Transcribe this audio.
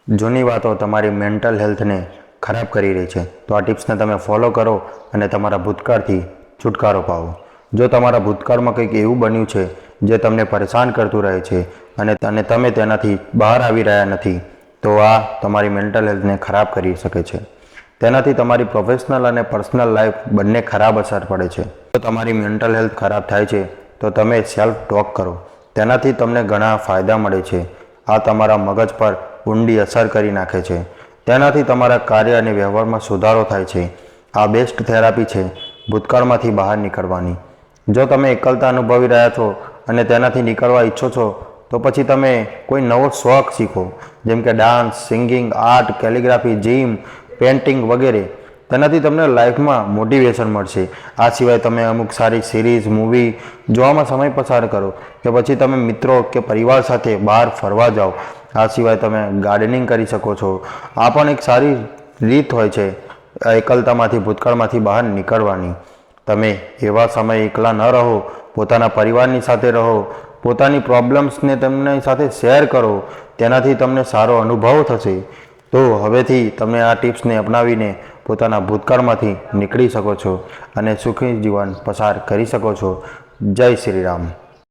જૂની વાતો તમારી મેન્ટલ હેલ્થને ખરાબ કરી રહી છે. તો આ ટિપ્સને તમે ફોલો કરો અને તમારા ભૂતકાળથી છુટકારો પાવો. જો તમારા ભૂતકાળમાં કંઈક એવું બન્યું છે જે તમને પરેશાન કરતું રહે છે અને તમે તેનાથી બહાર આવી રહ્યા નથી, તો આ તમારી મેન્ટલ હેલ્થને ખરાબ કરી શકે છે. તેનાથી તમારી પ્રોફેશનલ અને પર્સનલ લાઈફ બંને ખરાબ અસર પડે છે. જો તમારી મેન્ટલ હેલ્થ ખરાબ થાય છે તો તમે સેલ્ફ ટોક કરો. તેનાથી તમને ઘણા ફાયદા મળે છે. આ તમારા મગજ પર ઊંડી અસર કરી નાખે છે. તેનાથી તમારા કાર્ય અને વ્યવહારમાં સુધારો થાય છે. આ બેસ્ટ થેરાપી છે ભૂતકાળમાંથી બહાર નીકળવાની. જો તમે એકલતા અનુભવી રહ્યા છો અને તેનાથી નીકળવા ઈચ્છો છો, તો પછી તમે કોઈ નવો શોખ શીખો, જેમ કે dance, singing, art, calligraphy, gym, painting વગેરે. તેનાથી તમને લાઈફમાં મોટિવેશન મળશે. આ સિવાય તમે અમુક સારી સિરીઝ, મૂવી જોવામાં સમય પસાર કરો, કે પછી તમે મિત્રો કે પરિવાર સાથે બહાર ફરવા જાઓ. આ સિવાય તમે ગાર્ડનિંગ કરી શકો છો. આ પણ એક સારી રીત હોય છે એકલતામાંથી, ભૂતકાળમાંથી બહાર નીકળવાની. તમે એવા સમયે એકલા ન રહો, પોતાના પરિવારની સાથે રહો, પોતાની પ્રોબ્લેમ્સને તેમની સાથે શેર કરો. તેનાથી તમને સારો અનુભવ થશે. તો હવેથી તમે આ ટિપ્સને અપનાવીને પોતાના ભૂતકાળમાંથી નીકળી શકો છો અને સુખી જીવન પસાર કરી શકો છો. જય શ્રી રામ.